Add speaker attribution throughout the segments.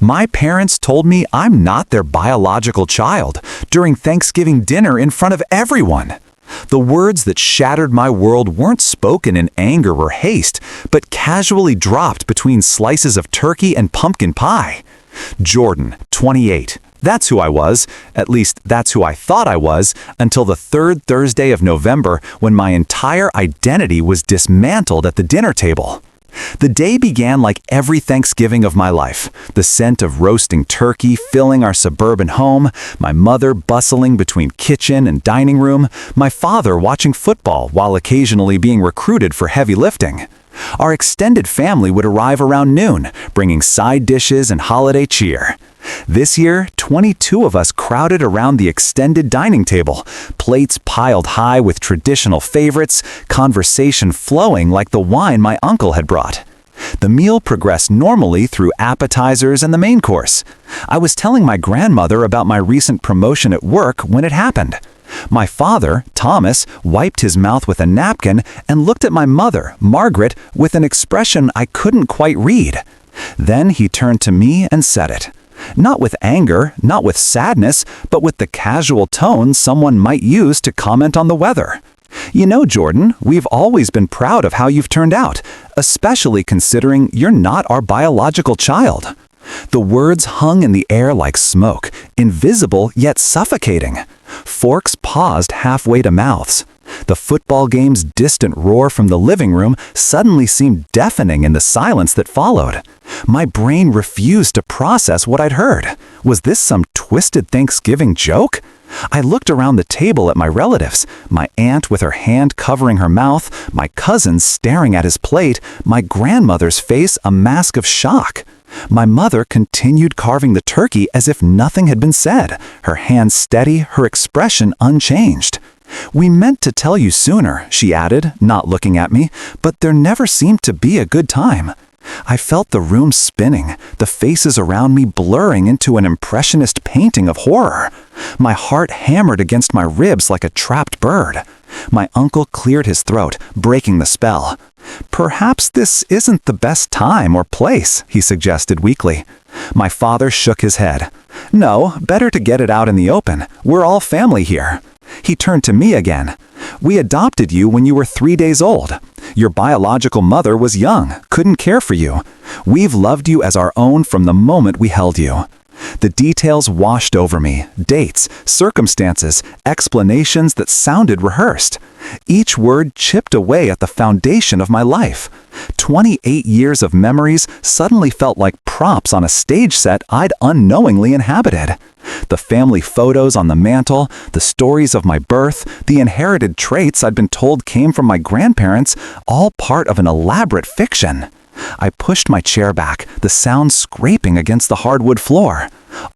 Speaker 1: My parents told me I'm not their biological child during Thanksgiving dinner in front of everyone. The words that shattered my world weren't spoken in anger or haste, but casually dropped between slices of turkey and pumpkin pie. Jordan, 28. That's who I was, at least that's who I thought I was, until the third Thursday of November when my entire identity was dismantled at the dinner table. The day began like every Thanksgiving of my life, the scent of roasting turkey filling our suburban home, my mother bustling between kitchen and dining room, my father watching football while occasionally being recruited for heavy lifting. Our extended family would arrive around noon, bringing side dishes and holiday cheer. This year, 22 of us crowded around the extended dining table, plates piled high with traditional favorites, conversation flowing like the wine my uncle had brought. The meal progressed normally through appetizers and the main course. I was telling my grandmother about my recent promotion at work when it happened. My father, Thomas, wiped his mouth with a napkin and looked at my mother, Margaret, with an expression I couldn't quite read. Then he turned to me and said it. Not with anger, not with sadness, but with the casual tone someone might use to comment on the weather. You know, Jordan, we've always been proud of how you've turned out, especially considering you're not our biological child. The words hung in the air like smoke, invisible yet suffocating. Forks paused halfway to mouths. The football game's distant roar from the living room suddenly seemed deafening in the silence that followed. My brain refused to process what I'd heard. Was this some twisted Thanksgiving joke? I looked around the table at my relatives, my aunt with her hand covering her mouth, my cousin staring at his plate, my grandmother's face a mask of shock. My mother continued carving the turkey as if nothing had been said, her hand steady, her expression unchanged. "We meant to tell you sooner," she added, not looking at me, "but there never seemed to be a good time." I felt the room spinning, the faces around me blurring into an impressionist painting of horror. My heart hammered against my ribs like a trapped bird. My uncle cleared his throat, breaking the spell. "Perhaps this isn't the best time or place," he suggested weakly. My father shook his head. "No, better to get it out in the open. We're all family here." He turned to me again. "We adopted you when you were 3 days old. Your biological mother was young, couldn't care for you. We've loved you as our own from the moment we held you." The details washed over me, dates, circumstances, explanations that sounded rehearsed. Each word chipped away at the foundation of my life. 28 years of memories suddenly felt like props on a stage set I'd unknowingly inhabited. The family photos on the mantle, the stories of my birth, the inherited traits I'd been told came from my grandparents, all part of an elaborate fiction. I pushed my chair back, the sound scraping against the hardwood floor.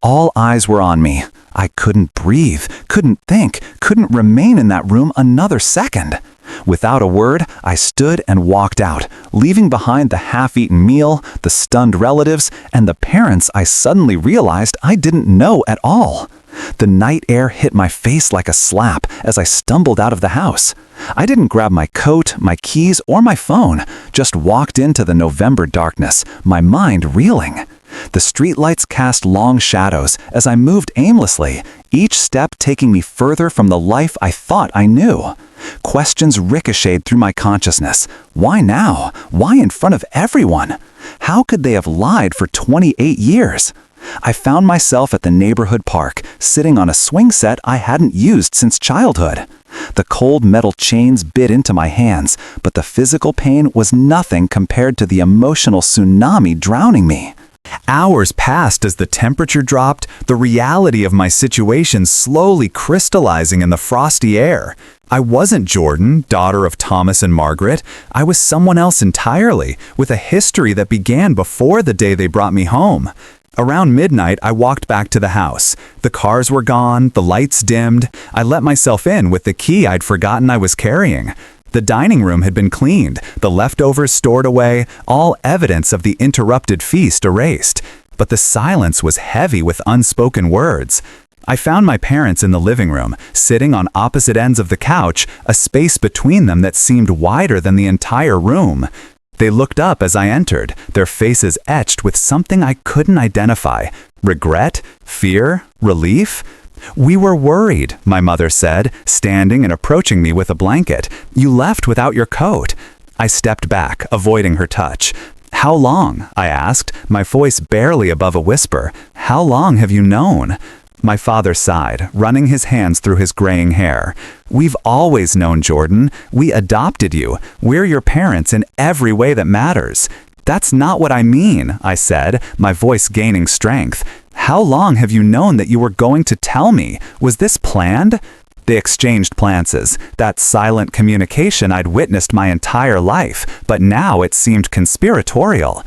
Speaker 1: All eyes were on me. I couldn't breathe, couldn't think, couldn't remain in that room another second. Without a word, I stood and walked out, leaving behind the half-eaten meal, the stunned relatives, and the parents I suddenly realized I didn't know at all. The night air hit my face like a slap as I stumbled out of the house. I didn't grab my coat, my keys, or my phone, just walked into the November darkness, my mind reeling. The streetlights cast long shadows as I moved aimlessly, each step taking me further from the life I thought I knew. Questions ricocheted through my consciousness. Why now? Why in front of everyone? How could they have lied for 28 years? I found myself at the neighborhood park, sitting on a swing set I hadn't used since childhood. The cold metal chains bit into my hands, but the physical pain was nothing compared to the emotional tsunami drowning me. Hours passed as the temperature dropped, the reality of my situation slowly crystallizing in the frosty air. I wasn't Jordan, daughter of Thomas and Margaret. I was someone else entirely, with a history that began before the day they brought me home. Around midnight, I walked back to the house. The cars were gone, the lights dimmed. I let myself in with the key I'd forgotten I was carrying. The dining room had been cleaned, the leftovers stored away, all evidence of the interrupted feast erased. But the silence was heavy with unspoken words. I found my parents in the living room, sitting on opposite ends of the couch, a space between them that seemed wider than the entire room. They looked up as I entered, their faces etched with something I couldn't identify. Regret? Fear? Relief? "We were worried," my mother said, standing and approaching me with a blanket. "You left without your coat." I stepped back, avoiding her touch. "How long?" I asked, my voice barely above a whisper. "How long have you known?" My father sighed, running his hands through his graying hair. "We've always known, Jordan. We adopted you. We're your parents in every way that matters." "That's not what I mean," I said, my voice gaining strength. "How long have you known that you were going to tell me? Was this planned?" They exchanged glances, that silent communication I'd witnessed my entire life, but now it seemed conspiratorial.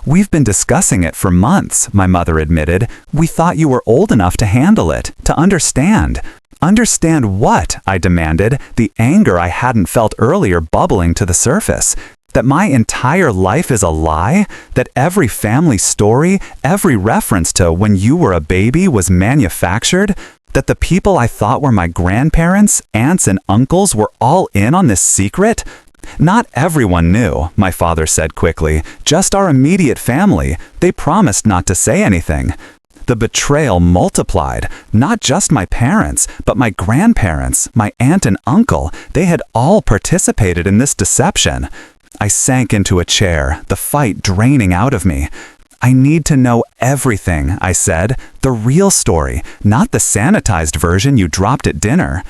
Speaker 1: "We've been discussing it for months," my mother admitted. "We thought you were old enough to handle it, to understand." "Understand what?" I demanded, the anger I hadn't felt earlier bubbling to the surface. That my entire life is a lie? That every family story, every reference to when you were a baby was manufactured? That the people I thought were my grandparents, aunts and uncles were all in on this secret? "Not everyone knew," my father said quickly. "Just our immediate family. They promised not to say anything." The betrayal multiplied. Not just my parents, but my grandparents, my aunt and uncle. They had all participated in this deception. I sank into a chair, the fight draining out of me. "I need to know everything," I said. "The real story, not the sanitized version you dropped at dinner."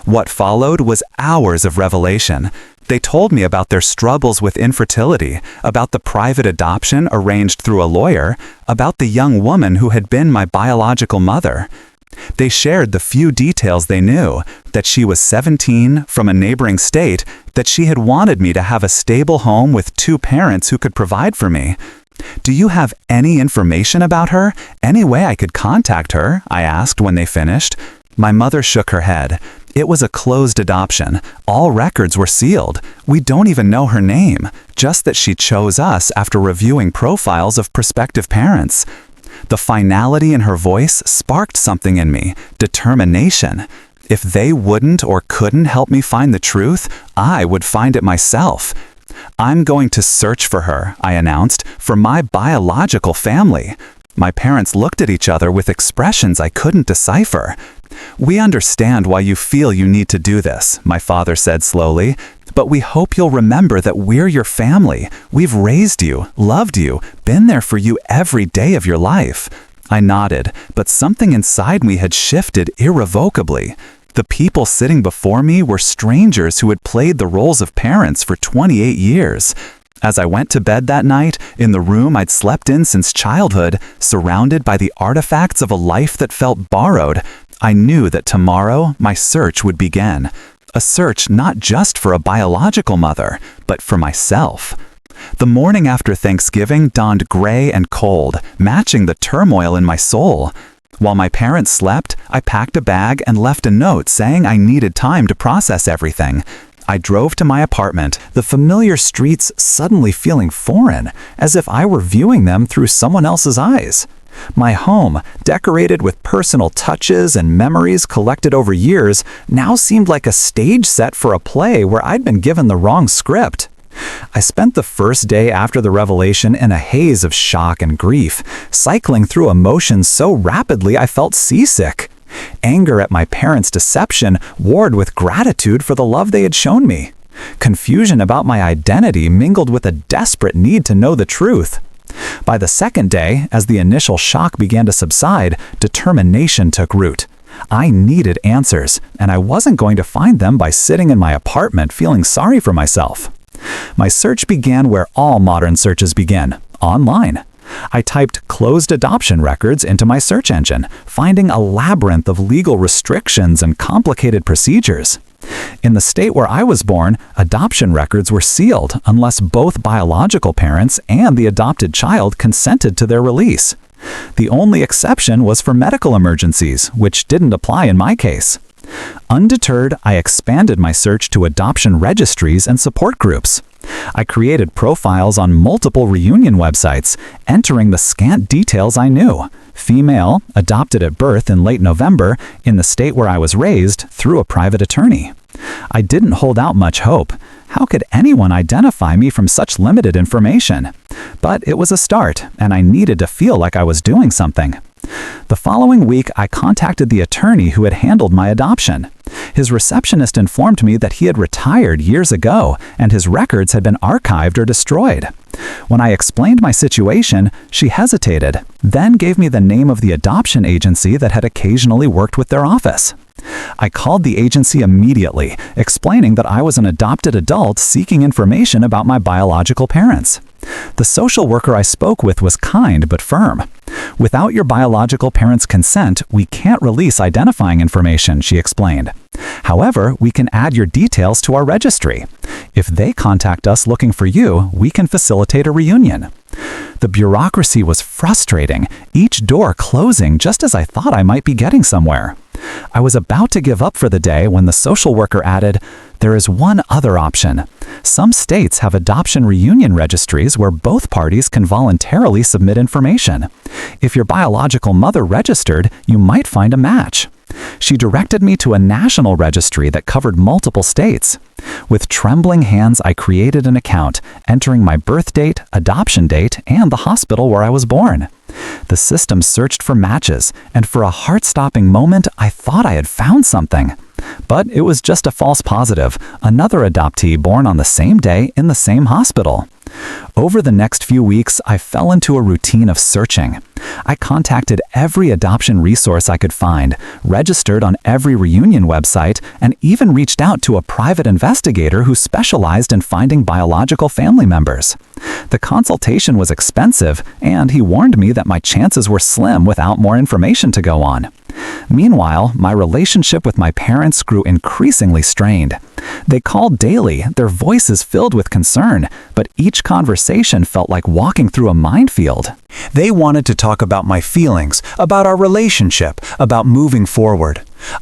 Speaker 1: What followed was hours of revelation. They told me about their struggles with infertility, about the private adoption arranged through a lawyer, about the young woman who had been my biological mother. They shared the few details they knew, that she was 17, from a neighboring state, that she had wanted me to have a stable home with 2 parents who could provide for me. "Do you have any information about her? Any way I could contact her?" I asked when they finished. My mother shook her head. "It was a closed adoption. All records were sealed. We don't even know her name, just that she chose us after reviewing profiles of prospective parents." The finality in her voice sparked something in me, determination. If they wouldn't or couldn't help me find the truth, I would find it myself. "I'm going to search for her," I announced, "for my biological family." My parents looked at each other with expressions I couldn't decipher. "We understand why you feel you need to do this," my father said slowly, "but we hope you'll remember that we're your family. We've raised you, loved you, been there for you every day of your life." I nodded, but something inside me had shifted irrevocably. The people sitting before me were strangers who had played the roles of parents for 28 years. As I went to bed that night, in the room I'd slept in since childhood, surrounded by the artifacts of a life that felt borrowed, I knew that tomorrow my search would begin. A search not just for a biological mother, but for myself. The morning after Thanksgiving dawned gray and cold, matching the turmoil in my soul. While my parents slept, I packed a bag and left a note saying I needed time to process everything. I drove to my apartment, the familiar streets suddenly feeling foreign, as if I were viewing them through someone else's eyes. My home, decorated with personal touches and memories collected over years, now seemed like a stage set for a play where I'd been given the wrong script. I spent the first day after the revelation in a haze of shock and grief, cycling through emotions so rapidly I felt seasick. Anger at my parents' deception warred with gratitude for the love they had shown me. Confusion about my identity mingled with a desperate need to know the truth. By the second day, as the initial shock began to subside, determination took root. I needed answers, and I wasn't going to find them by sitting in my apartment feeling sorry for myself. My search began where all modern searches begin, online. I typed closed adoption records into my search engine, finding a labyrinth of legal restrictions and complicated procedures. In the state where I was born, adoption records were sealed unless both biological parents and the adopted child consented to their release. The only exception was for medical emergencies, which didn't apply in my case. Undeterred, I expanded my search to adoption registries and support groups. I created profiles on multiple reunion websites, entering the scant details I knew. Female, adopted at birth in late November, in the state where I was raised, through a private attorney. I didn't hold out much hope. How could anyone identify me from such limited information? But it was a start, and I needed to feel like I was doing something. The following week, I contacted the attorney who had handled my adoption. His receptionist informed me that he had retired years ago, and his records had been archived or destroyed. When I explained my situation, she hesitated, then gave me the name of the adoption agency that had occasionally worked with their office. I called the agency immediately, explaining that I was an adopted adult seeking information about my biological parents. The social worker I spoke with was kind but firm. "Without your biological parents' consent, we can't release identifying information," she explained. "However, we can add your details to our registry. If they contact us looking for you, we can facilitate a reunion." The bureaucracy was frustrating, each door closing just as I thought I might be getting somewhere. I was about to give up for the day when the social worker added, "There is one other option. Some states have adoption reunion registries where both parties can voluntarily submit information. If your biological mother registered, you might find a match." She directed me to a national registry that covered multiple states. With trembling hands, I created an account, entering my birth date, adoption date, and the hospital where I was born. The system searched for matches, and for a heart-stopping moment, I thought I had found something. But it was just a false positive, another adoptee born on the same day in the same hospital. Over the next few weeks, I fell into a routine of searching. I contacted every adoption resource I could find, registered on every reunion website, and even reached out to a private investigator who specialized in finding biological family members. The consultation was expensive, and he warned me that my chances were slim without more information to go on. Meanwhile, my relationship with my parents grew increasingly strained. They called daily, their voices filled with concern, but each conversation felt like walking through a minefield. They wanted to talk about my feelings, about our relationship, about moving forward.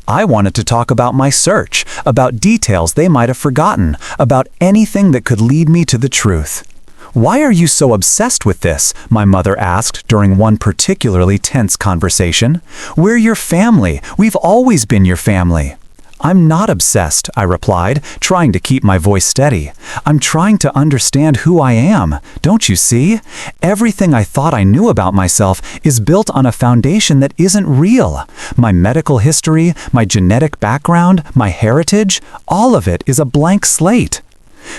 Speaker 1: I wanted to talk about my search, about details they might have forgotten, about anything that could lead me to the truth. "Why are you so obsessed with this?" my mother asked during one particularly tense conversation. "We're your family. We've always been your family." "I'm not obsessed," I replied, trying to keep my voice steady. "I'm trying to understand who I am. Don't you see? Everything I thought I knew about myself is built on a foundation that isn't real. My medical history, my genetic background, my heritage, all of it is a blank slate."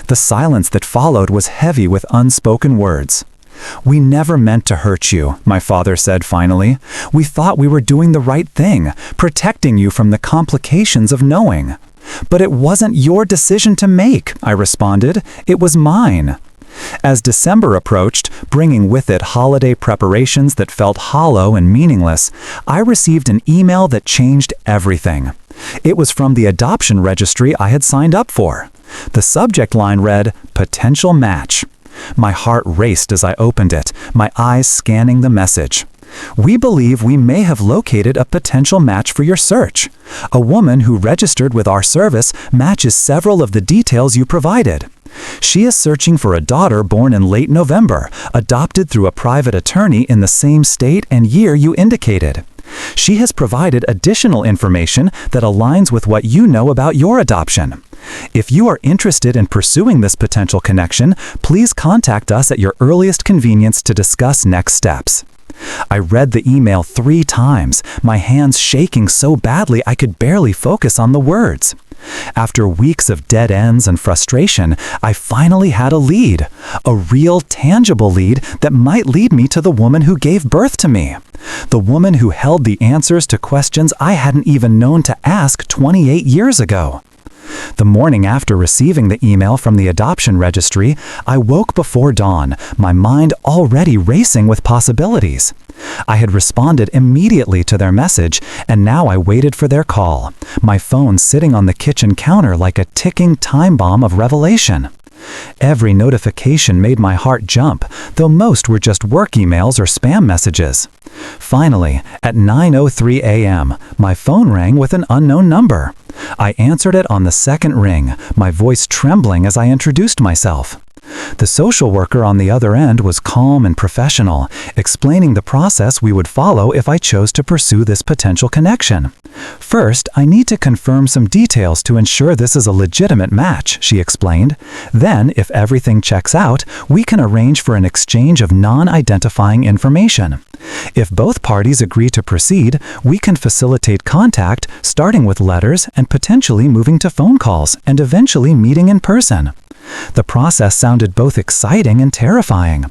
Speaker 1: The silence that followed was heavy with unspoken words. "We never meant to hurt you," my father said finally. "We thought we were doing the right thing, protecting you from the complications of knowing." "But it wasn't your decision to make," I responded. "It was mine." As December approached, bringing with it holiday preparations that felt hollow and meaningless, I received an email that changed everything. It was from the adoption registry I had signed up for. The subject line read, "Potential Match." My heart raced as I opened it, my eyes scanning the message. "We believe we may have located a potential match for your search. A woman who registered with our service matches several of the details you provided. She is searching for a daughter born in late November, adopted through a private attorney in the same state and year you indicated. She has provided additional information that aligns with what you know about your adoption. If you are interested in pursuing this potential connection, please contact us at your earliest convenience to discuss next steps." I read the email 3 times, my hands shaking so badly I could barely focus on the words. After weeks of dead ends and frustration, I finally had a lead, a real, tangible lead that might lead me to the woman who gave birth to me, the woman who held the answers to questions I hadn't even known to ask 28 years ago. The morning after receiving the email from the adoption registry, I woke before dawn, my mind already racing with possibilities. I had responded immediately to their message, and now I waited for their call, my phone sitting on the kitchen counter like a ticking time bomb of revelation. Every notification made my heart jump, though most were just work emails or spam messages. Finally, at 9:03 a.m., my phone rang with an unknown number. I answered it on the second ring, my voice trembling as I introduced myself. The social worker on the other end was calm and professional, explaining the process we would follow if I chose to pursue this potential connection. First, I need to confirm some details to ensure this is a legitimate match, she explained. Then, if everything checks out, we can arrange for an exchange of non-identifying information. If both parties agree to proceed, we can facilitate contact, starting with letters and potentially moving to phone calls and eventually meeting in person. The process sounded both exciting and terrifying.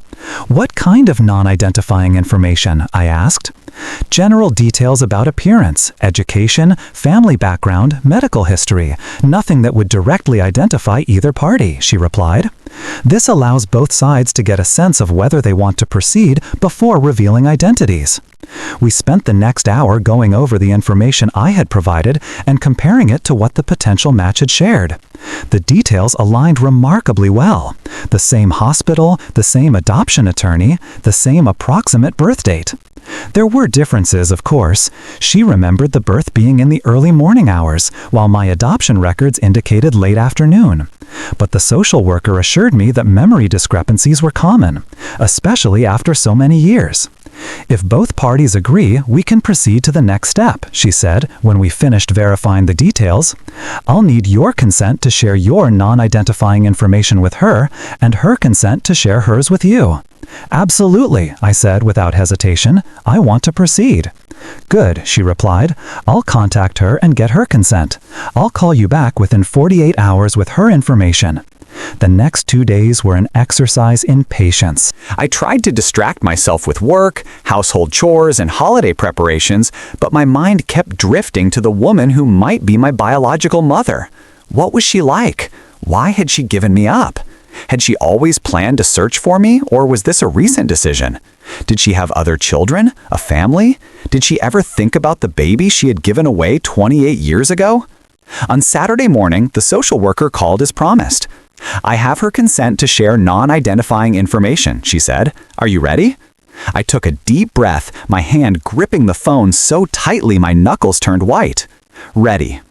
Speaker 1: What kind of non-identifying information? I asked. General details about appearance, education, family background, medical history. Nothing that would directly identify either party, she replied. This allows both sides to get a sense of whether they want to proceed before revealing identities. We spent the next hour going over the information I had provided and comparing it to what the potential match had shared. The details aligned remarkably well. The same hospital, the same adoption attorney, the same approximate birth date. There were differences, of course. She remembered the birth being in the early morning hours, while my adoption records indicated late afternoon. But the social worker assured me that memory discrepancies were common, especially after so many years. If both parties agree, we can proceed to the next step, she said when we finished verifying the details. I'll need your consent to share your non-identifying information with her, and her consent to share hers with you. Absolutely, I said without hesitation. I want to proceed. Good, she replied. I'll contact her and get her consent. I'll call you back within 48 hours with her information. The next 2 days were an exercise in patience. I tried to distract myself with work, household chores, and holiday preparations, but my mind kept drifting to the woman who might be my biological mother. What was she like? Why had she given me up? Had she always planned to search for me, or was this a recent decision? Did she have other children? A family? Did she ever think about the baby she had given away 28 years ago? On Saturday morning, the social worker called as promised. I have her consent to share non-identifying information, she said. Are you ready? I took a deep breath, my hand gripping the phone so tightly my knuckles turned white. Ready.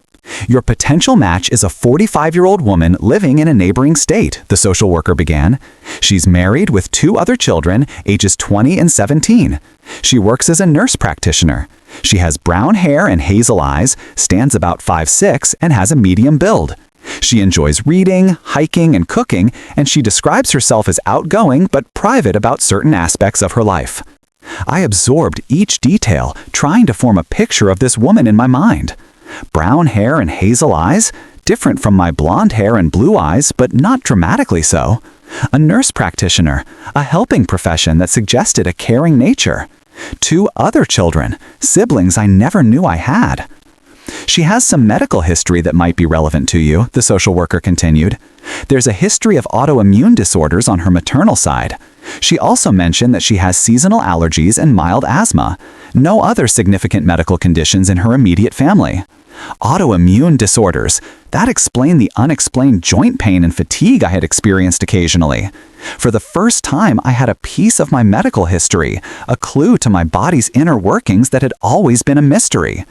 Speaker 1: Your potential match is a 45-year-old woman living in a neighboring state, the social worker began. She's married with 2 other children, ages 20 and 17. She works as a nurse practitioner. She has brown hair and hazel eyes, stands about 5'6", and has a medium build. She enjoys reading, hiking, and cooking, and she describes herself as outgoing but private about certain aspects of her life. I absorbed each detail, trying to form a picture of this woman in my mind. Brown hair and hazel eyes, different from my blonde hair and blue eyes, but not dramatically so. A nurse practitioner, a helping profession that suggested a caring nature. 2 other children, siblings I never knew I had. She has some medical history that might be relevant to you, the social worker continued. There's a history of autoimmune disorders on her maternal side. She also mentioned that she has seasonal allergies and mild asthma. No other significant medical conditions in her immediate family. Autoimmune disorders. That explained the unexplained joint pain and fatigue I had experienced occasionally. For the first time, I had a piece of my medical history, a clue to my body's inner workings that had always been a mystery.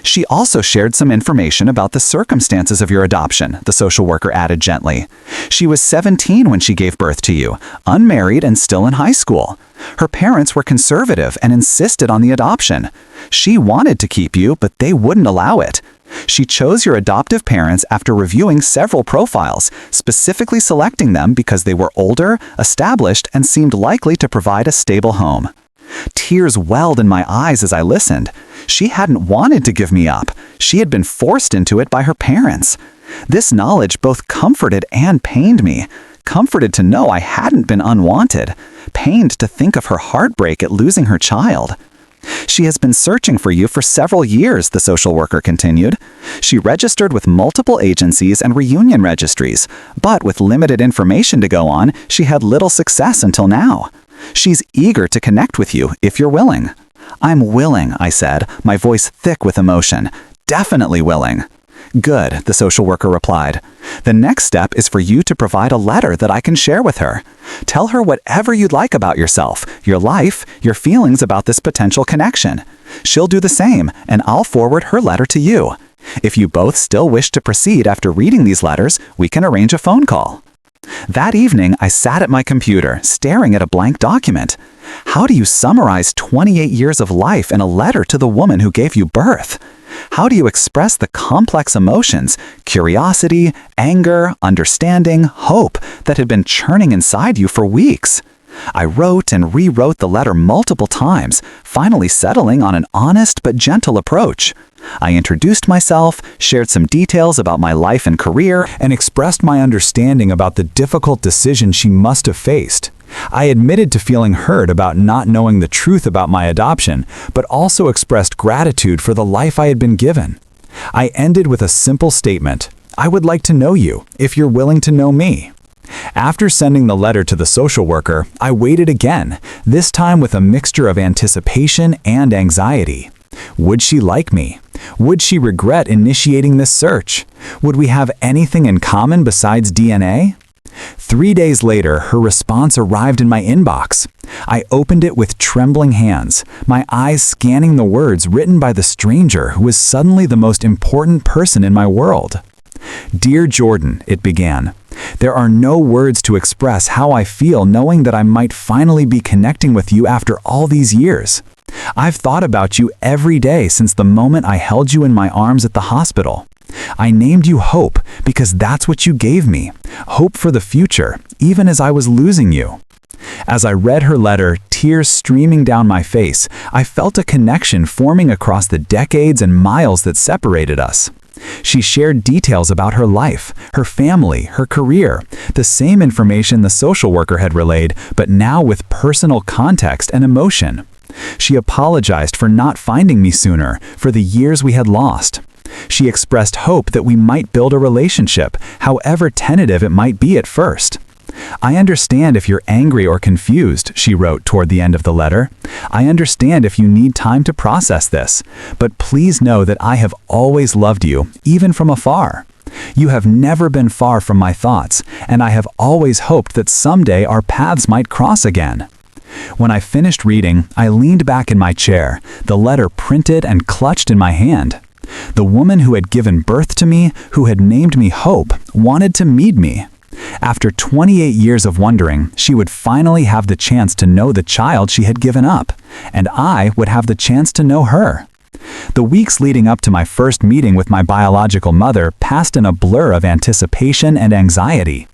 Speaker 1: She also shared some information about the circumstances of your adoption, the social worker added gently. She was 17 when she gave birth to you, unmarried and still in high school. Her parents were conservative and insisted on the adoption. She wanted to keep you, but they wouldn't allow it. She chose your adoptive parents after reviewing several profiles, specifically selecting them because they were older, established, and seemed likely to provide a stable home. Tears welled in my eyes as I listened. She hadn't wanted to give me up. She had been forced into it by her parents. This knowledge both comforted and pained me. Comforted to know I hadn't been unwanted. Pained to think of her heartbreak at losing her child. She has been searching for you for several years, the social worker continued. She registered with multiple agencies and reunion registries, but with limited information to go on, she had little success until now. She's eager to connect with you if you're willing. I'm willing, I said, my voice thick with emotion. Definitely willing. Good, the social worker replied. The next step is for you to provide a letter that I can share with her. Tell her whatever you'd like about yourself, your life, your feelings about this potential connection. She'll do the same, and I'll forward her letter to you. If you both still wish to proceed after reading these letters, we can arrange a phone call. That evening, I sat at my computer, staring at a blank document. How do you summarize 28 years of life in a letter to the woman who gave you birth? How do you express the complex emotions, curiosity, anger, understanding, hope that had been churning inside you for weeks? I wrote and rewrote the letter multiple times, finally settling on an honest but gentle approach. I introduced myself, shared some details about my life and career, and expressed my understanding about the difficult decision she must have faced. I admitted to feeling hurt about not knowing the truth about my adoption, but also expressed gratitude for the life I had been given. I ended with a simple statement: I would like to know you, if you're willing to know me. After sending the letter to the social worker, I waited again, this time with a mixture of anticipation and anxiety. Would she like me? Would she regret initiating this search? Would we have anything in common besides DNA? 3 days later, her response arrived in my inbox. I opened it with trembling hands, my eyes scanning the words written by the stranger who was suddenly the most important person in my world. Dear Jordan, it began. There are no words to express how I feel knowing that I might finally be connecting with you after all these years. I've thought about you every day since the moment I held you in my arms at the hospital. I named you Hope because that's what you gave me, hope for the future, even as I was losing you. As I read her letter, tears streaming down my face, I felt a connection forming across the decades and miles that separated us. She shared details about her life, her family, her career, the same information the social worker had relayed, but now with personal context and emotion. She apologized for not finding me sooner, for the years we had lost. She expressed hope that we might build a relationship, however tentative it might be at first. I understand if you're angry or confused, she wrote toward the end of the letter. I understand if you need time to process this, but please know that I have always loved you, even from afar. You have never been far from my thoughts, and I have always hoped that someday our paths might cross again. When I finished reading, I leaned back in my chair, the letter printed and clutched in my hand. The woman who had given birth to me, who had named me Hope, wanted to meet me. After 28 years of wondering, she would finally have the chance to know the child she had given up, and I would have the chance to know her. The weeks leading up to my first meeting with my biological mother passed in a blur of anticipation and anxiety.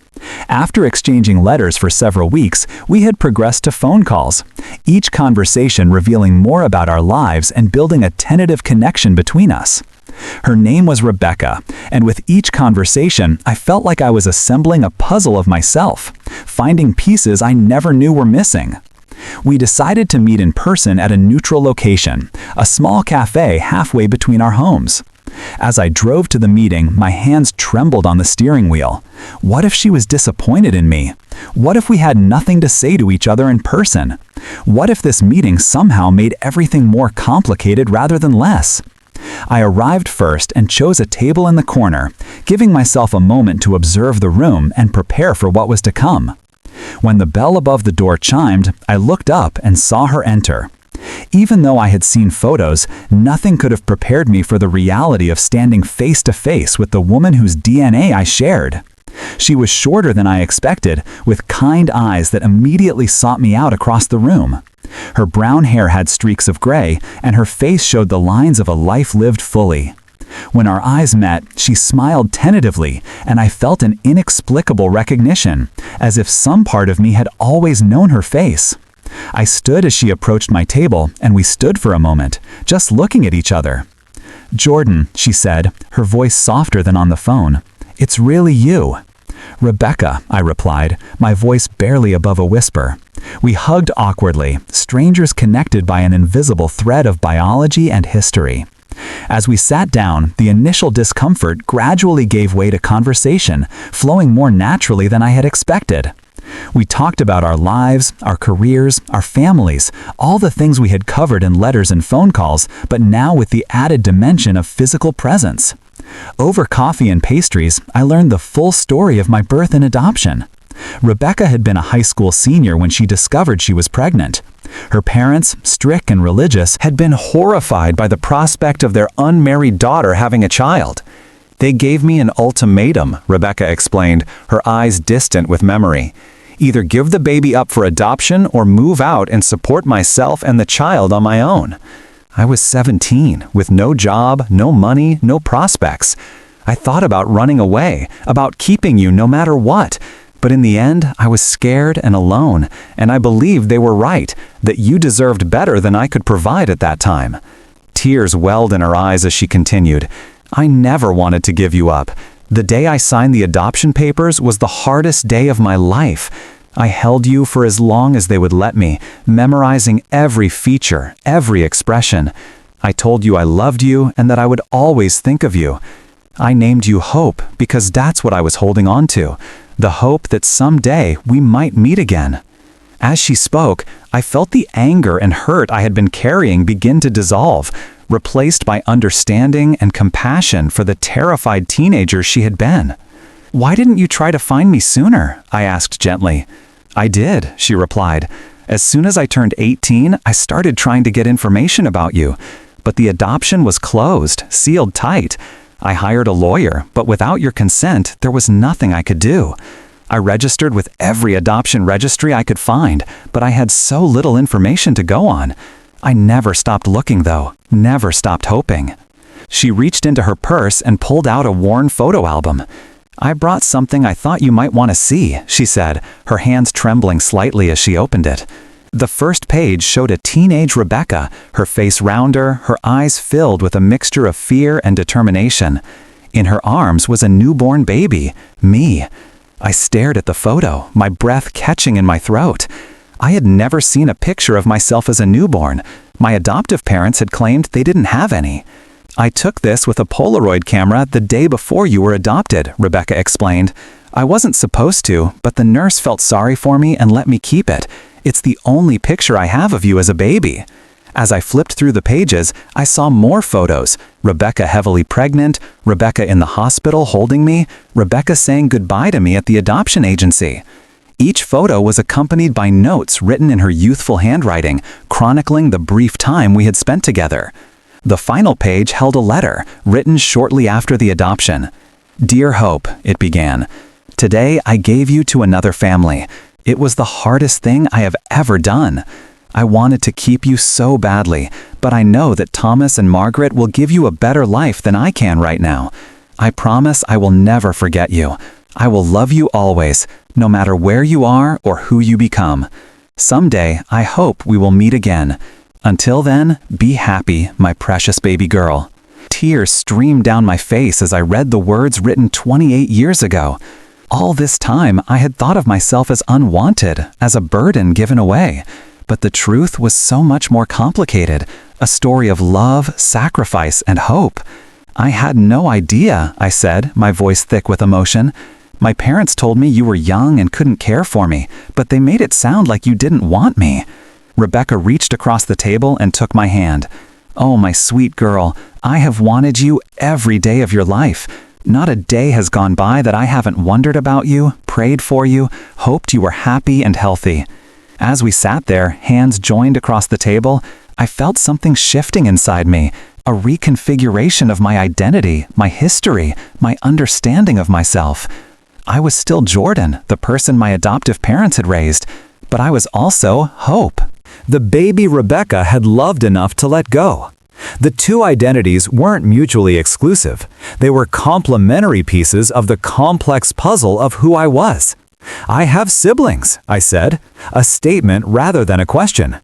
Speaker 1: After exchanging letters for several weeks, we had progressed to phone calls, each conversation revealing more about our lives and building a tentative connection between us. Her name was Rebecca, and with each conversation, I felt like I was assembling a puzzle of myself, finding pieces I never knew were missing. We decided to meet in person at a neutral location, a small cafe halfway between our homes. As I drove to the meeting, my hands trembled on the steering wheel. What if she was disappointed in me? What if we had nothing to say to each other in person? What if this meeting somehow made everything more complicated rather than less? I arrived first and chose a table in the corner, giving myself a moment to observe the room and prepare for what was to come. When the bell above the door chimed, I looked up and saw her enter. Even though I had seen photos, nothing could have prepared me for the reality of standing face to face with the woman whose DNA I shared. She was shorter than I expected, with kind eyes that immediately sought me out across the room. Her brown hair had streaks of gray, and her face showed the lines of a life lived fully. When our eyes met, she smiled tentatively, and I felt an inexplicable recognition, as if some part of me had always known her face. I stood as she approached my table, and we stood for a moment, just looking at each other. "Jordan," she said, her voice softer than on the phone, "it's really you." "Rebecca," I replied, my voice barely above a whisper. We hugged awkwardly, strangers connected by an invisible thread of biology and history. As we sat down, the initial discomfort gradually gave way to conversation, flowing more naturally than I had expected. We talked about our lives, our careers, our families, all the things we had covered in letters and phone calls, but now with the added dimension of physical presence. Over coffee and pastries, I learned the full story of my birth and adoption. Rebecca had been a high school senior when she discovered she was pregnant. Her parents, strict and religious, had been horrified by the prospect of their unmarried daughter having a child. They gave me an ultimatum, Rebecca explained, her eyes distant with memory. Either give the baby up for adoption or move out and support myself and the child on my own. I was 17, with no job, no money, no prospects. I thought about running away, about keeping you no matter what. But in the end, I was scared and alone, and I believed they were right, that you deserved better than I could provide at that time. Tears welled in her eyes as she continued. I never wanted to give you up. The day I signed the adoption papers was the hardest day of my life. I held you for as long as they would let me, memorizing every feature, every expression. I told you I loved you and that I would always think of you. I named you Hope because that's what I was holding on to, the hope that someday we might meet again. As she spoke, I felt the anger and hurt I had been carrying begin to dissolve, replaced by understanding and compassion for the terrified teenager she had been. Why didn't you try to find me sooner? I asked gently. I did, she replied. As soon as I turned 18, I started trying to get information about you. But the adoption was closed, sealed tight. I hired a lawyer, but without your consent, there was nothing I could do. I registered with every adoption registry I could find, but I had so little information to go on. I never stopped looking, though, never stopped hoping. She reached into her purse and pulled out a worn photo album. I brought something I thought you might want to see, she said, her hands trembling slightly as she opened it. The first page showed a teenage Rebecca, her face rounder, her eyes filled with a mixture of fear and determination. In her arms was a newborn baby, me. I stared at the photo, my breath catching in my throat. I had never seen a picture of myself as a newborn. My adoptive parents had claimed they didn't have any. I took this with a Polaroid camera the day before you were adopted, Rebecca explained. I wasn't supposed to, but the nurse felt sorry for me and let me keep it. It's the only picture I have of you as a baby. As I flipped through the pages, I saw more photos. Rebecca heavily pregnant, Rebecca in the hospital holding me, Rebecca saying goodbye to me at the adoption agency. Each photo was accompanied by notes written in her youthful handwriting, chronicling the brief time we had spent together. The final page held a letter, written shortly after the adoption. Dear Hope, it began. Today I gave you to another family. It was the hardest thing I have ever done. I wanted to keep you so badly, but I know that Thomas and Margaret will give you a better life than I can right now. I promise I will never forget you. I will love you always, no matter where you are or who you become. Someday, I hope we will meet again. Until then, be happy, my precious baby girl. Tears streamed down my face as I read the words written 28 years ago. All this time, I had thought of myself as unwanted, as a burden given away. But the truth was so much more complicated, a story of love, sacrifice, and hope. I had no idea, I said, my voice thick with emotion. My parents told me you were young and couldn't care for me, but they made it sound like you didn't want me. Rebecca reached across the table and took my hand. Oh, my sweet girl, I have wanted you every day of your life. Not a day has gone by that I haven't wondered about you, prayed for you, hoped you were happy and healthy. As we sat there, hands joined across the table, I felt something shifting inside me, a reconfiguration of my identity, my history, my understanding of myself. I was still Jordan, the person my adoptive parents had raised, but I was also Hope, the baby Rebecca had loved enough to let go. The two identities weren't mutually exclusive. They were complementary pieces of the complex puzzle of who I was. I have siblings, I said, a statement rather than a question.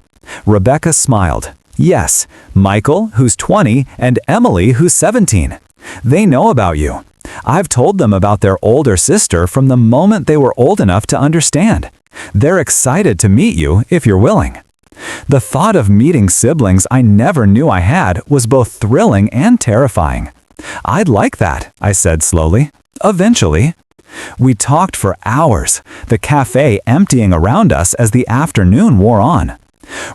Speaker 1: Rebecca smiled. Yes, Michael, who's 20, and Emily, who's 17. They know about you. I've told them about their older sister from the moment they were old enough to understand. They're excited to meet you if you're willing. The thought of meeting siblings I never knew I had was both thrilling and terrifying. I'd like that, I said slowly. Eventually. We talked for hours, the cafe emptying around us as the afternoon wore on.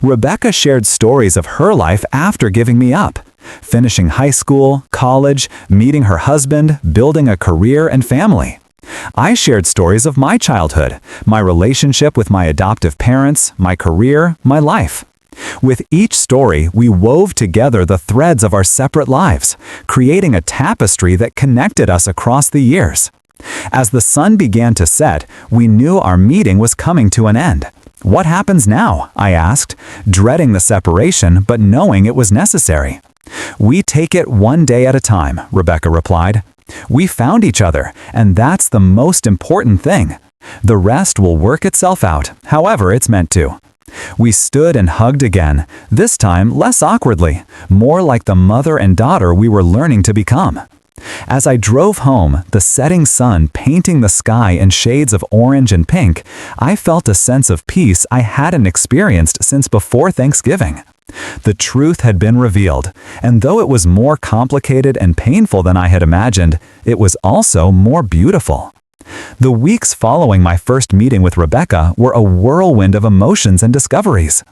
Speaker 1: Rebecca shared stories of her life after giving me up, finishing high school, college, meeting her husband, building a career and family. I shared stories of my childhood, my relationship with my adoptive parents, my career, my life. With each story, we wove together the threads of our separate lives, creating a tapestry that connected us across the years. As the sun began to set, we knew our meeting was coming to an end. "What happens now?" I asked, dreading the separation but knowing it was necessary. "We take it one day at a time," Rebecca replied. "We found each other, and that's the most important thing. The rest will work itself out, however it's meant to." We stood and hugged again, this time less awkwardly, more like the mother and daughter we were learning to become. As I drove home, the setting sun painting the sky in shades of orange and pink, I felt a sense of peace I hadn't experienced since before Thanksgiving. The truth had been revealed, and though it was more complicated and painful than I had imagined, it was also more beautiful. The weeks following my first meeting with Rebecca were a whirlwind of emotions and discoveries.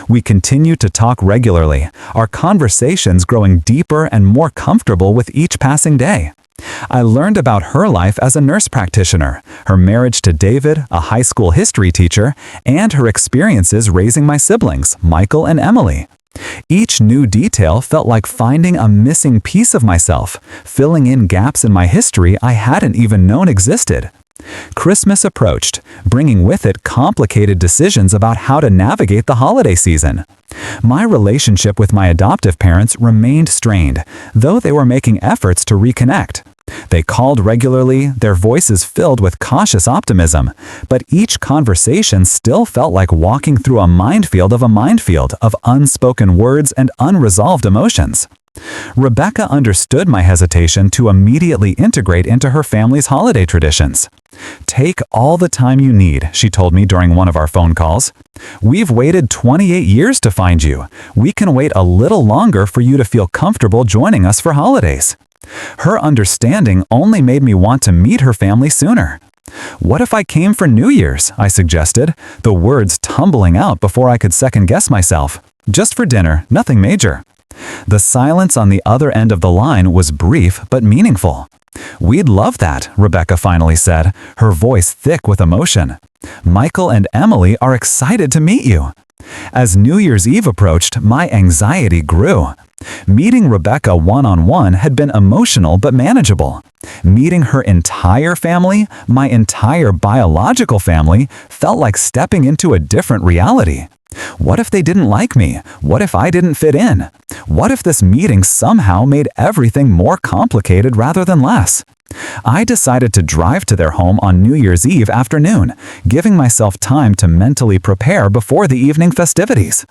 Speaker 1: We continued to talk regularly, our conversations growing deeper and more comfortable with each passing day. I learned about her life as a nurse practitioner, her marriage to David, a high school history teacher, and her experiences raising my siblings, Michael and Emily. Each new detail felt like finding a missing piece of myself, filling in gaps in my history I hadn't even known existed. Christmas approached, bringing with it complicated decisions about how to navigate the holiday season. My relationship with my adoptive parents remained strained, though they were making efforts to reconnect. They called regularly, their voices filled with cautious optimism, but each conversation still felt like walking through a minefield of unspoken words and unresolved emotions. Rebecca understood my hesitation to immediately integrate into her family's holiday traditions. "Take all the time you need," she told me during one of our phone calls. "We've waited 28 years to find you. We can wait a little longer for you to feel comfortable joining us for holidays." Her understanding only made me want to meet her family sooner. "What if I came for New Year's?" I suggested, the words tumbling out before I could second-guess myself. "Just for dinner, nothing major." The silence on the other end of the line was brief but meaningful. "We'd love that," Rebecca finally said, her voice thick with emotion. "Michael and Emily are excited to meet you." As New Year's Eve approached, my anxiety grew. Meeting Rebecca one-on-one had been emotional but manageable. Meeting her entire family, my entire biological family, felt like stepping into a different reality. What if they didn't like me? What if I didn't fit in? What if this meeting somehow made everything more complicated rather than less? I decided to drive to their home on New Year's Eve afternoon, giving myself time to mentally prepare before the evening festivities.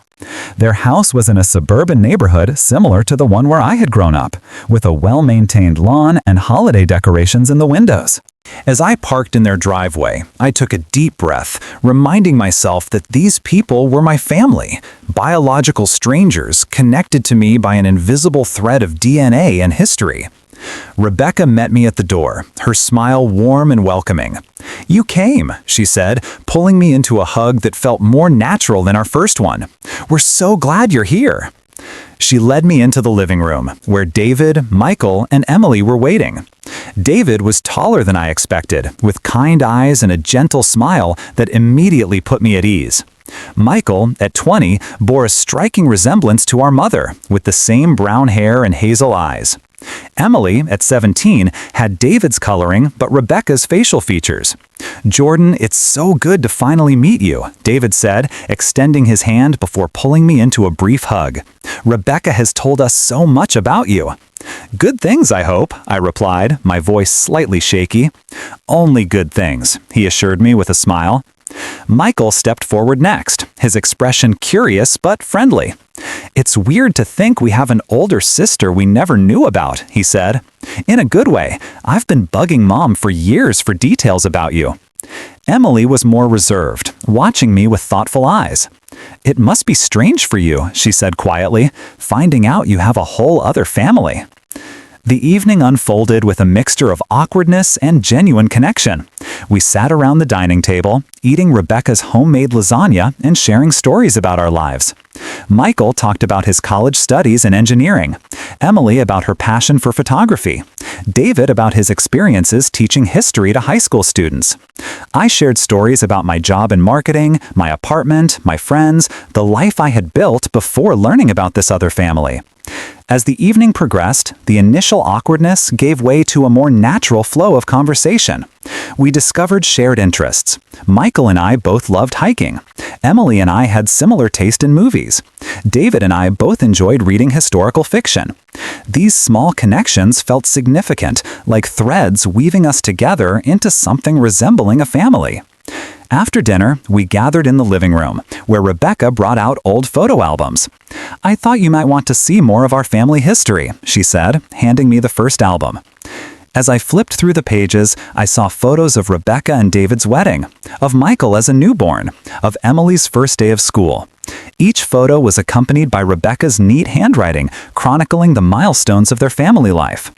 Speaker 1: Their house was in a suburban neighborhood similar to the one where I had grown up, with a well-maintained lawn and holiday decorations in the windows. As I parked in their driveway, I took a deep breath, reminding myself that these people were my family, biological strangers connected to me by an invisible thread of DNA and history. Rebecca met me at the door, her smile warm and welcoming. "You came," she said, pulling me into a hug that felt more natural than our first one. "We're so glad you're here." She led me into the living room, where David, Michael, and Emily were waiting. David was taller than I expected, with kind eyes and a gentle smile that immediately put me at ease. Michael, at 20, bore a striking resemblance to our mother, with the same brown hair and hazel eyes. Emily, at 17, had David's coloring but Rebecca's facial features. "Jordan, it's so good to finally meet you," David said, extending his hand before pulling me into a brief hug. "Rebecca has told us so much about you." "Good things, I hope," I replied, my voice slightly shaky. "Only good things," he assured me with a smile. Michael stepped forward next, his expression curious but friendly. "It's weird to think we have an older sister we never knew about," he said. "In a good way. I've been bugging Mom for years for details about you." Emily was more reserved, watching me with thoughtful eyes. "It must be strange for you," she said quietly, "finding out you have a whole other family." The evening unfolded with a mixture of awkwardness and genuine connection. We sat around the dining table, eating Rebecca's homemade lasagna and sharing stories about our lives. Michael talked about his college studies in engineering, Emily about her passion for photography, David about his experiences teaching history to high school students. I shared stories about my job in marketing, my apartment, my friends, the life I had built before learning about this other family. As the evening progressed, the initial awkwardness gave way to a more natural flow of conversation. We discovered shared interests. Michael and I both loved hiking. Emily and I had similar taste in movies. David and I both enjoyed reading historical fiction. These small connections felt significant, like threads weaving us together into something resembling a family. After dinner, we gathered in the living room, where Rebecca brought out old photo albums. "I thought you might want to see more of our family history," she said, handing me the first album. As I flipped through the pages, I saw photos of Rebecca and David's wedding, of Michael as a newborn, of Emily's first day of school. Each photo was accompanied by Rebecca's neat handwriting, chronicling the milestones of their family life.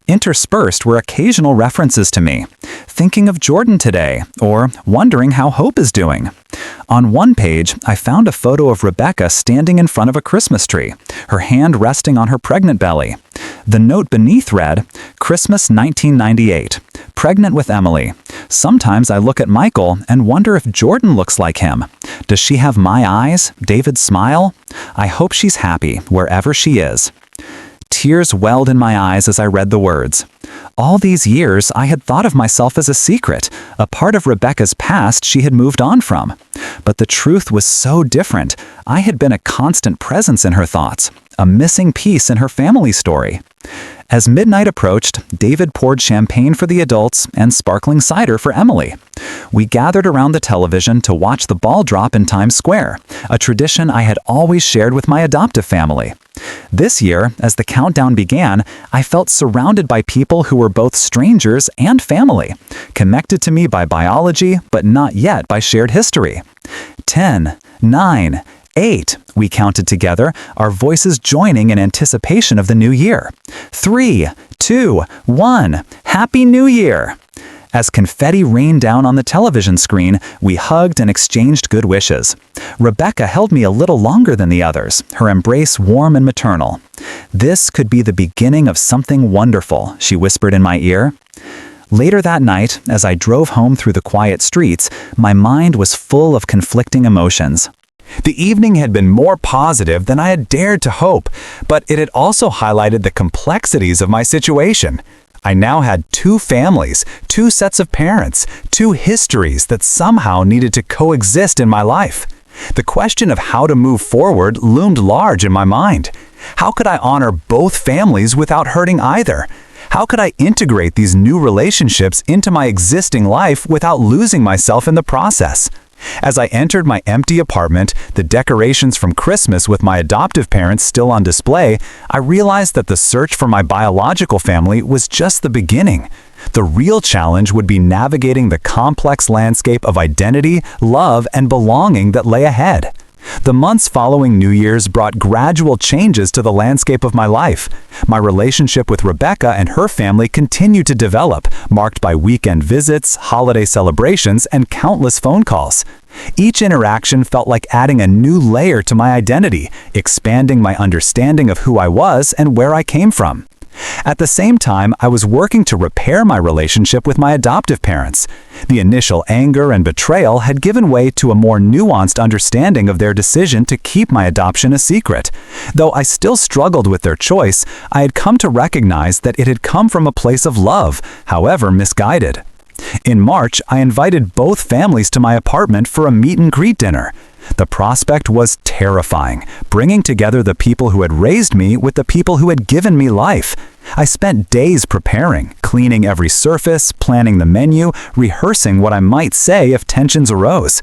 Speaker 1: Interspersed were occasional references to me, "Thinking of Jordan today," or "Wondering how Hope is doing." On one page, I found a photo of Rebecca standing in front of a Christmas tree, her hand resting on her pregnant belly. The note beneath read, "Christmas 1998, pregnant with Emily. Sometimes I look at Michael and wonder if Jordan looks like him. Does she have my eyes, David's smile? I hope she's happy wherever she is." Tears welled in my eyes as I read the words. All these years, I had thought of myself as a secret, a part of Rebecca's past she had moved on from. But the truth was so different. I had been a constant presence in her thoughts, a missing piece in her family story. As midnight approached, David poured champagne for the adults and sparkling cider for Emily. We gathered around the television to watch the ball drop in Times Square, a tradition I had always shared with my adoptive family. This year, as the countdown began, I felt surrounded by people who were both strangers and family, connected to me by biology, but not yet by shared history. 10, 9, 8, we counted together, our voices joining in anticipation of the new year. 3, 2, 1, Happy New Year! As confetti rained down on the television screen, we hugged and exchanged good wishes. Rebecca held me a little longer than the others, her embrace warm and maternal. "This could be the beginning of something wonderful," she whispered in my ear. Later that night, as I drove home through the quiet streets, my mind was full of conflicting emotions. The evening had been more positive than I had dared to hope, but it had also highlighted the complexities of my situation. I now had two families, two sets of parents, two histories that somehow needed to coexist in my life. The question of how to move forward loomed large in my mind. How could I honor both families without hurting either? How could I integrate these new relationships into my existing life without losing myself in the process? As I entered my empty apartment, the decorations from Christmas with my adoptive parents still on display, I realized that the search for my biological family was just the beginning. The real challenge would be navigating the complex landscape of identity, love, and belonging that lay ahead. The months following New Year's brought gradual changes to the landscape of my life. My relationship with Rebecca and her family continued to develop, marked by weekend visits, holiday celebrations, and countless phone calls. Each interaction felt like adding a new layer to my identity, expanding my understanding of who I was and where I came from. At the same time, I was working to repair my relationship with my adoptive parents. The initial anger and betrayal had given way to a more nuanced understanding of their decision to keep my adoption a secret. Though I still struggled with their choice, I had come to recognize that it had come from a place of love, however misguided. In March, I invited both families to my apartment for a meet-and-greet dinner. The prospect was terrifying, bringing together the people who had raised me with the people who had given me life. I spent days preparing, cleaning every surface, planning the menu, rehearsing what I might say if tensions arose.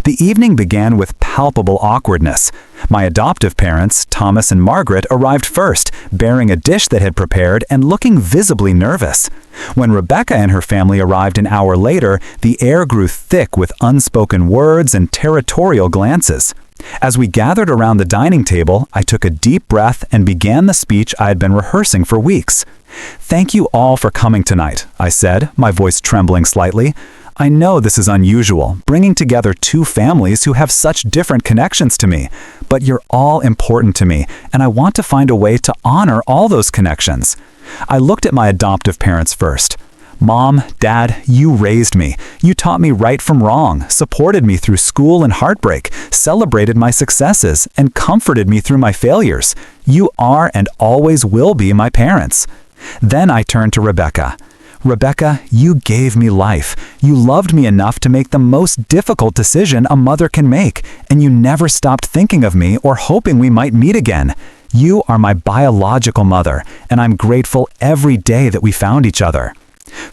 Speaker 1: The evening began with palpable awkwardness. My adoptive parents, Thomas and Margaret, arrived first, bearing a dish they had prepared and looking visibly nervous. When Rebecca and her family arrived an hour later, the air grew thick with unspoken words and territorial glances. As we gathered around the dining table, I took a deep breath and began the speech I had been rehearsing for weeks. "Thank you all for coming tonight," I said, my voice trembling slightly. "I know this is unusual, bringing together two families who have such different connections to me, but you're all important to me, and I want to find a way to honor all those connections." I looked at my adoptive parents first. "Mom, Dad, you raised me. You taught me right from wrong, supported me through school and heartbreak, celebrated my successes, and comforted me through my failures. You are and always will be my parents." Then I turned to Rebecca. "Rebecca, you gave me life. You loved me enough to make the most difficult decision a mother can make, and you never stopped thinking of me or hoping we might meet again. You are my biological mother, and I'm grateful every day that we found each other."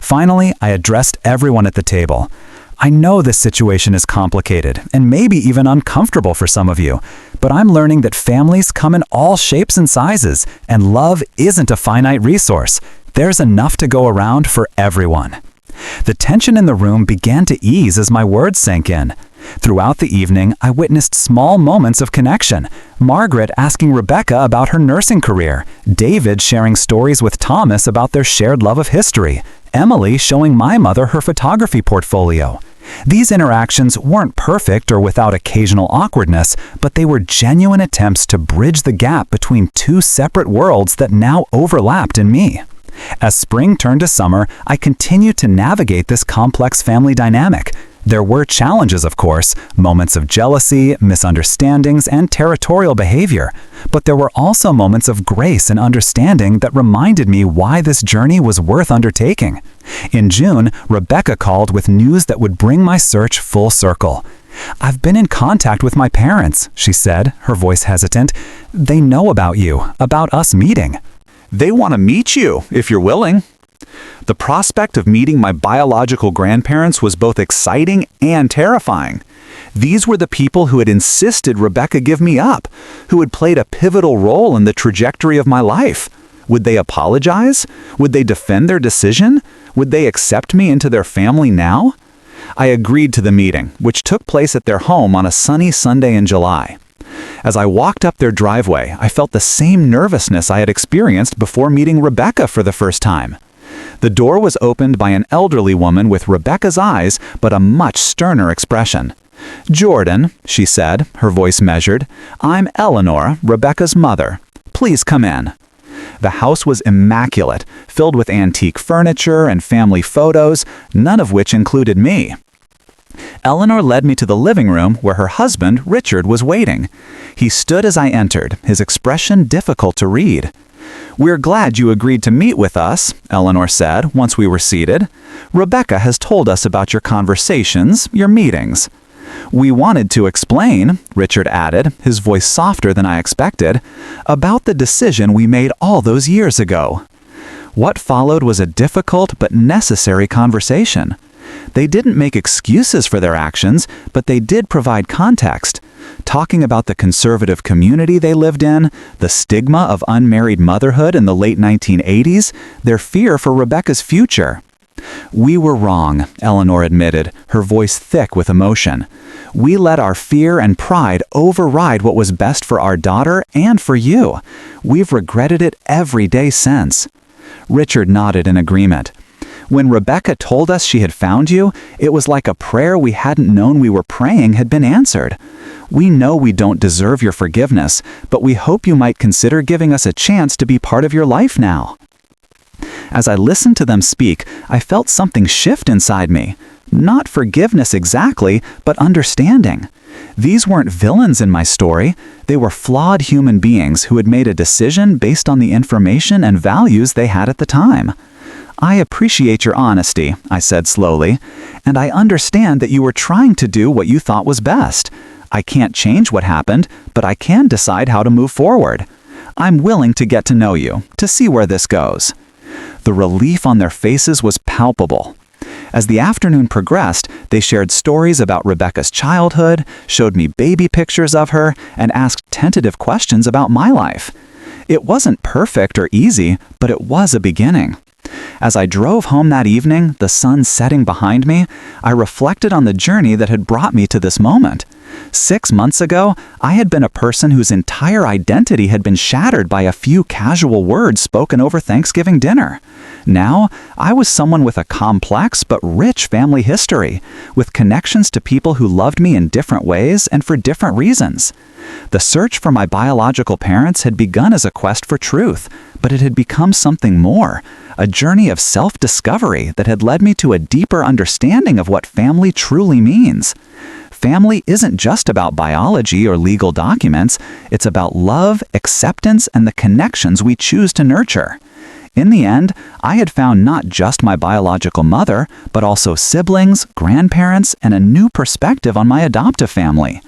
Speaker 1: Finally, I addressed everyone at the table. "I know this situation is complicated and maybe even uncomfortable for some of you, but I'm learning that families come in all shapes and sizes, and love isn't a finite resource. There's enough to go around for everyone." The tension in the room began to ease as my words sank in. Throughout the evening, I witnessed small moments of connection. Margaret asking Rebecca about her nursing career, David sharing stories with Thomas about their shared love of history, Emily showing my mother her photography portfolio. These interactions weren't perfect or without occasional awkwardness, but they were genuine attempts to bridge the gap between two separate worlds that now overlapped in me. As spring turned to summer, I continued to navigate this complex family dynamic. There were challenges, of course, moments of jealousy, misunderstandings, and territorial behavior, but there were also moments of grace and understanding that reminded me why this journey was worth undertaking. In June, Rebecca called with news that would bring my search full circle. "I've been in contact with my parents," she said, her voice hesitant. "They know about you, about us meeting." "They want to meet you, if you're willing." The prospect of meeting my biological grandparents was both exciting and terrifying. These were the people who had insisted Rebecca give me up, who had played a pivotal role in the trajectory of my life. Would they apologize? Would they defend their decision? Would they accept me into their family now? I agreed to the meeting, which took place at their home on a sunny Sunday in July. As I walked up their driveway, I felt the same nervousness I had experienced before meeting Rebecca for the first time. The door was opened by an elderly woman with Rebecca's eyes, but a much sterner expression. "Jordan," she said, her voice measured, "I'm Eleanor, Rebecca's mother. Please come in." The house was immaculate, filled with antique furniture and family photos, none of which included me. Eleanor led me to the living room where her husband, Richard, was waiting. He stood as I entered, his expression difficult to read. "We're glad you agreed to meet with us," Eleanor said once we were seated. "Rebecca has told us about your conversations, your meetings." "We wanted to explain," Richard added, his voice softer than I expected, "about the decision we made all those years ago." What followed was a difficult but necessary conversation. They didn't make excuses for their actions, but they did provide context, talking about the conservative community they lived in, the stigma of unmarried motherhood in the late 1980s, their fear for Rebecca's future. "We were wrong," Eleanor admitted, her voice thick with emotion. "We let our fear and pride override what was best for our daughter and for you. We've regretted it every day since." Richard nodded in agreement. "When Rebecca told us she had found you, it was like a prayer we hadn't known we were praying had been answered. We know we don't deserve your forgiveness, but we hope you might consider giving us a chance to be part of your life now." As I listened to them speak, I felt something shift inside me. Not forgiveness exactly, but understanding. These weren't villains in my story. They were flawed human beings who had made a decision based on the information and values they had at the time. "I appreciate your honesty," I said slowly, "and I understand that you were trying to do what you thought was best. I can't change what happened, but I can decide how to move forward. I'm willing to get to know you, to see where this goes." The relief on their faces was palpable. As the afternoon progressed, they shared stories about Rebecca's childhood, showed me baby pictures of her, and asked tentative questions about my life. It wasn't perfect or easy, but it was a beginning. As I drove home that evening, the sun setting behind me, I reflected on the journey that had brought me to this moment. 6 months ago, I had been a person whose entire identity had been shattered by a few casual words spoken over Thanksgiving dinner. Now, I was someone with a complex but rich family history, with connections to people who loved me in different ways and for different reasons. The search for my biological parents had begun as a quest for truth, but it had become something more, a journey of self-discovery that had led me to a deeper understanding of what family truly means. Family isn't just about biology or legal documents, it's about love, acceptance, and the connections we choose to nurture. In the end, I had found not just my biological mother, but also siblings, grandparents, and a new perspective on my adoptive family.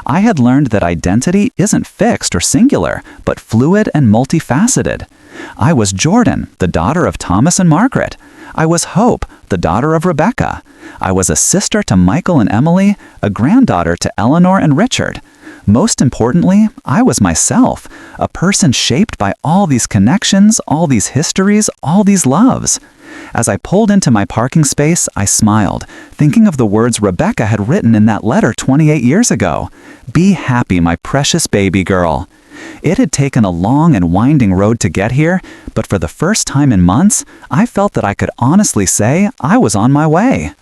Speaker 1: I had learned that identity isn't fixed or singular, but fluid and multifaceted. I was Jordan, the daughter of Thomas and Margaret. I was Hope, the daughter of Rebecca. I was a sister to Michael and Emily, a granddaughter to Eleanor and Richard. Most importantly, I was myself, a person shaped by all these connections, all these histories, all these loves. As I pulled into my parking space, I smiled, thinking of the words Rebecca had written in that letter 28 years ago. "Be happy, my precious baby girl." It had taken a long and winding road to get here, but for the first time in months, I felt that I could honestly say I was on my way.